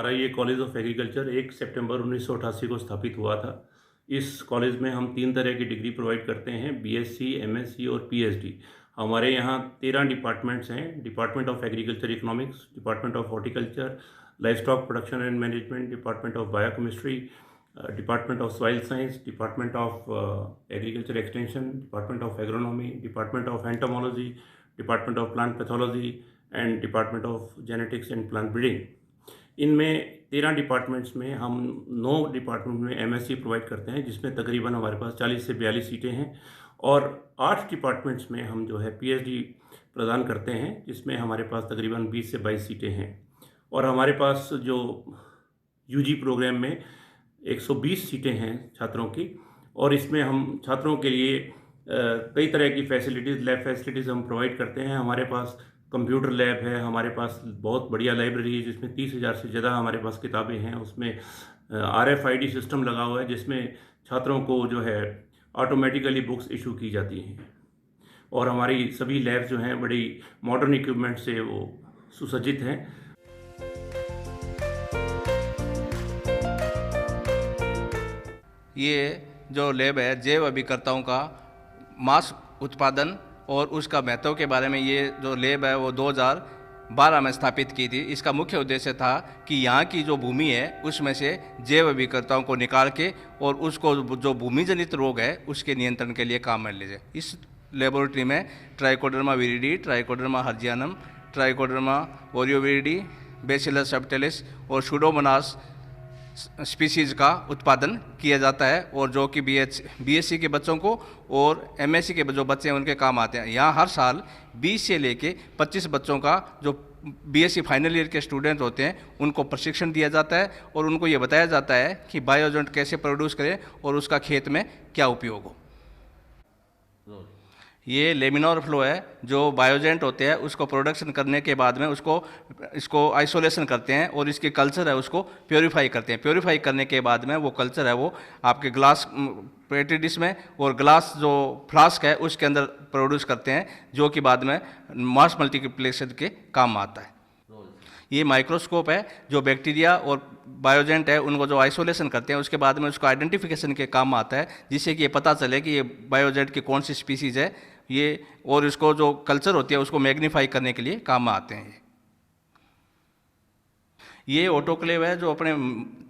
हमारा ये college of agriculture 1 सितंबर 1988 को स्थापित हुआ था। इस कॉलेज में हम 3 तरह की डिग्री प्रोवाइड करते हैं, बीएससी, एमएससी और पीएचडी। हमारे यहाँ 13 डिपार्टमेंट्स हैं, department of agriculture economics, department of horticulture, livestock production and management, department of biochemistry, department of soil science, department of agriculture extension, department of agronomy, department of entomology, department of plant pathology and department of genetics and plant breeding. इनमें 13 departments में हम 9 department में MSc provide करते हैं, जिसमें तकरीबन हमारे पास 40 से 42 सीटें हैं, और 8 डिपार्टमेंट्स में हम जो है पीएचडी प्रदान करते हैं, जिसमें हमारे पास तकरीबन 20 से 22 सीटें हैं। और हमारे पास जो यूजी प्रोग्राम में 120 सीटें हैं छात्रों की, और इसमें हम छात्रों के लिए कई तरह की फैसिलिटीज़, लैब फैसिलिटीज़ हम प्रोवाइड करते हैं। हमारे पास कंप्यूटर लैब है, हमारे पास बहुत बढ़िया लाइब्रेरी है जिसमें 30,000 से ज़्यादा हमारे पास किताबें हैं। उसमें RFID सिस्टम लगा हुआ है, जिसमें छात्रों को जो है ऑटोमेटिकली बुक्स इशू की जाती हैं। और हमारी सभी लैब जो हैं बड़ी मॉडर्न इक्विपमेंट से वो सुसज्जित हैं। ये जो लैब है जैव अभिकर्ताओं का मांस उत्पादन और उसका महत्व के बारे में, ये जो लैब है वो 2012 में स्थापित की थी। इसका मुख्य उद्देश्य था कि यहाँ की जो भूमि है उसमें से जैव अभिकर्ताओं को निकाल के और उसको जो भूमि जनित रोग है उसके नियंत्रण के लिए काम में ले जाए। इस लेबोरेटरी में Trichoderma viride, Trichoderma harzianum, Trichoderma aureoviride, Bacillus subtilis और सूडोमोनास स्पीसीज़ का उत्पादन किया जाता है, और जो कि बीएससी के बच्चों को और एमएससी के जो बच्चे हैं उनके काम आते हैं। यहाँ हर साल 20 से लेके 25 बच्चों का, जो बीएससी फाइनल ईयर के स्टूडेंट होते हैं, उनको प्रशिक्षण दिया जाता है और उनको ये बताया जाता है कि बायोएजेंट कैसे प्रोड्यूस करें और उसका खेत में क्या उपयोग हो। ये लेमिनार फ्लो है, जो बायोजेंट होते हैं उसको प्रोडक्शन करने के बाद में इसको आइसोलेशन करते हैं और इसकी कल्चर है उसको प्योरीफाई करते हैं। प्योरीफाई करने के बाद में वो कल्चर है वो आपके ग्लास पेटी डिश में और ग्लास जो फ्लास्क है उसके अंदर प्रोड्यूस करते हैं, जो कि बाद में मास मल्टीप्लिकेशन के काम आता है। ये माइक्रोस्कोप है जो बैक्टीरिया और बायोजेंट है उनको जो आइसोलेशन करते हैं उसके बाद में उसको आइडेंटिफिकेशन के काम आता है, जिससे कि ये पता चले कि ये बायोजेंट की कौन सी स्पीसीज़ है ये, और इसको जो कल्चर होती है उसको मैग्नीफाई करने के लिए काम आते हैं। ये ऑटोक्लेव है जो अपने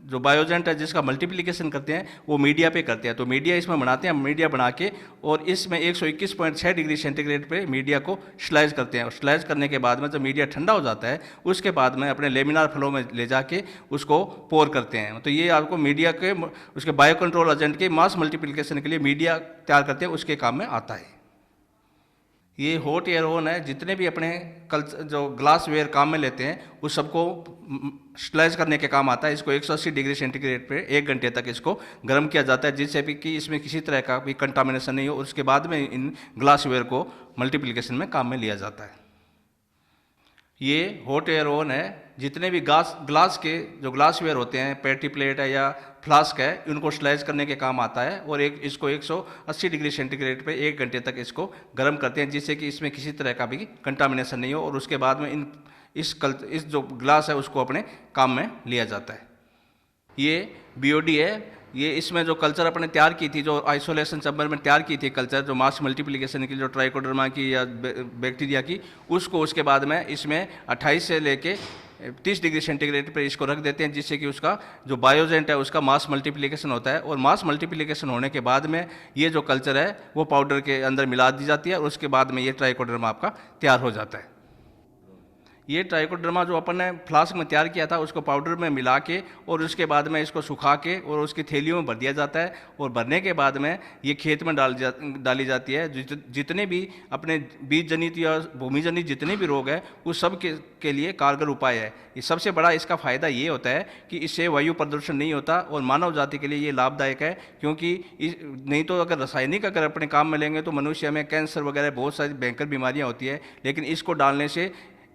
जो बायोजेंट है जिसका मल्टीप्लिकेशन करते हैं वो मीडिया पे करते हैं। तो मीडिया इसमें बनाते हैं, मीडिया बना के और इसमें 121.6 डिग्री सेंटीग्रेड पे मीडिया को स्लाइज करते हैं। और स्लाइज करने के बाद में जब मीडिया ठंडा हो जाता है उसके बाद में अपने लेमिनार फ्लो में ले जाके उसको पोर करते हैं। तो ये आपको मीडिया के उसके बायो कंट्रोल एजेंट के मास मल्टीप्लिकेशन के लिए मीडिया तैयार करते हैं, उसके काम में आता है। ये हॉट एयर ओवन है, जितने भी अपने जो ग्लास वेयर काम में लेते हैं उस सबको स्लाइज करने के काम आता है। इसको 180 डिग्री सेंटीग्रेड पे 1 घंटे तक इसको गर्म किया जाता है, जिससे भी कि इसमें किसी तरह का भी कंटामिनेशन नहीं हो, और उसके बाद में इन ग्लास वेयर को मल्टीप्लिकेशन में काम में लिया जाता है। ये हॉट एयर ओवन है, जितने भी ग्लास के जो ग्लास वेयर होते हैं, पेटी प्लेट है या फ्लास्क है, उनको स्लाइज करने के काम आता है, और इसको 180 डिग्री सेंटीग्रेड पे 1 घंटे तक इसको गर्म करते हैं, जिससे कि इसमें किसी तरह का भी कंटामिनेशन नहीं हो, और उसके बाद में इस जो ग्लास है उसको अपने काम में लिया जाता है। ये बीओडी है, ये इसमें जो कल्चर अपने तैयार की थी, जो आइसोलेशन चैम्बर में तैयार की थी कल्चर, जो मास मल्टीप्लिकेशन की जो ट्राइकोडर्मा की या बैक्टीरिया की, उसको उसके बाद में इसमें 28 से लेके 30 डिग्री सेंटीग्रेड पर इसको रख देते हैं, जिससे कि उसका जो बायोजेंट है उसका मास मल्टीप्लिकेशन होता है। और मास मल्टीप्लिकेशन होने के बाद में ये जो कल्चर है वो पाउडर के अंदर मिला दी जाती है, और उसके बाद में ये ट्राइकोडर्मा आपका तैयार हो जाता है। ये ट्राइकोडर्मा जो अपन ने फ्लास्क में तैयार किया था उसको पाउडर में मिला के और उसके बाद में इसको सुखा के और उसकी थैलियों में भर दिया जाता है, और भरने के बाद में ये खेत में डाली जाती है। जितने भी अपने बीज जनित या भूमि जनित जितने भी रोग हैं उस सब के लिए कारगर उपाय है। ये सबसे बड़ा इसका फ़ायदा ये होता है कि इससे वायु प्रदूषण नहीं होता, और मानव जाति के लिए ये लाभदायक है, क्योंकि नहीं तो अगर रासायनिक अगर अपने काम में लेंगे तो मनुष्य में कैंसर वगैरह बहुत सारी भयंकर बीमारियाँ होती है, लेकिन इसको डालने से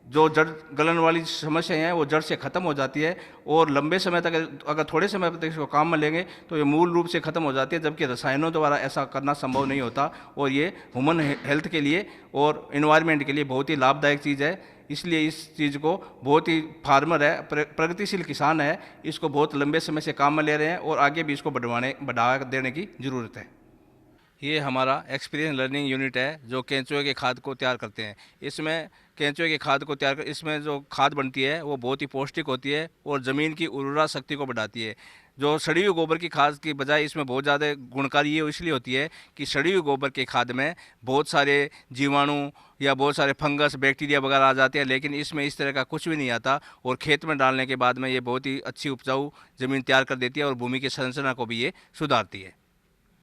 जो जड़ गलन वाली समस्याएं हैं वो जड़ से ख़त्म हो जाती है और लंबे समय तक अगर थोड़े समय तक इसको काम में लेंगे तो ये मूल रूप से ख़त्म हो जाती है, जबकि रसायनों द्वारा ऐसा करना संभव नहीं होता। और ये ह्यूमन हेल्थ के लिए और इन्वायरमेंट के लिए बहुत ही लाभदायक चीज़ है। इसलिए इस चीज़ को बहुत ही फार्मर है, प्रगतिशील किसान है, इसको बहुत लंबे समय से काम में ले रहे हैं और आगे भी इसको बढ़ावा देने की ज़रूरत है। ये हमारा एक्सपीरियंस लर्निंग यूनिट है जो केंचुए के खाद को तैयार करते हैं। इसमें केंचुए के खाद को तैयार कर इसमें जो खाद बनती है वो बहुत ही पौष्टिक होती है और ज़मीन की उर्वरा शक्ति को बढ़ाती है। जो सड़ी हुई गोबर की खाद की बजाय इसमें बहुत ज़्यादा गुणकारी ये इसलिए होती है कि सड़ी हुई गोबर की खाद में बहुत सारे जीवाणु या बहुत सारे फंगस बैक्टीरिया वगैरह आ जाते हैं, लेकिन इसमें इस तरह का कुछ भी नहीं आता और खेत में डालने के बाद में ये बहुत ही अच्छी उपजाऊ ज़मीन तैयार कर देती है और भूमि की संरचना को भी ये सुधारती है।